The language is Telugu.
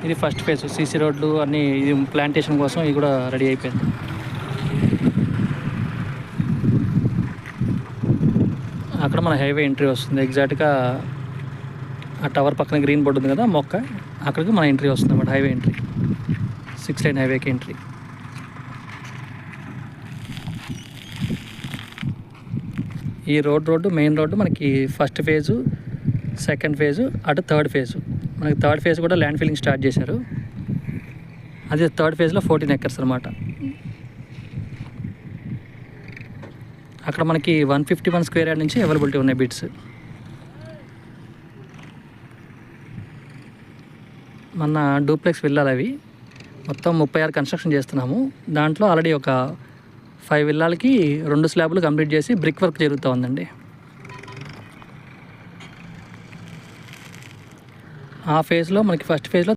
ఇది ఫస్ట్ ఫేజ్ సీసీ రోడ్లు అన్నీ, ఇది ప్లాంటేషన్ కోసం ఇది కూడా రెడీ అయిపోయింది. అక్కడ మన హైవే ఎంట్రీ వస్తుంది. ఎగ్జాక్ట్గా ఆ టవర్ పక్కన గ్రీన్ బోర్డు ఉంది కదా మొక్క, అక్కడికి మన ఎంట్రీ వస్తుంది అన్నమాట. హైవే ఎంట్రీ, 6 లైన్ హైవేకి ఎంట్రీ. ఈ రోడ్డు మెయిన్ రోడ్డు మనకి ఫస్ట్ ఫేజు, సెకండ్ ఫేజు, అటు థర్డ్ ఫేజు. మనకి థర్డ్ ఫేజ్ కూడా ల్యాండ్ ఫిల్లింగ్ స్టార్ట్ చేశారు. అది థర్డ్ ఫేజ్లో 14 ఎకర్స్ అనమాట. అక్కడ మనకి 151 స్క్వేర్ యార్డ్ నుంచి అవైలబిలిటీ ఉన్నాయి బిట్స్. మన డూప్లెక్స్ విల్లాలు అవి మొత్తం 36 కన్స్ట్రక్షన్ చేస్తున్నాము. దాంట్లో ఆల్రెడీ ఒక 5 విల్లాలకి 2 స్లాబ్లు కంప్లీట్ చేసి బ్రిక్ వర్క్ జరుగుతూ ఉందండి. ఆ ఫేజ్లో మనకి ఫస్ట్ ఫేజ్లో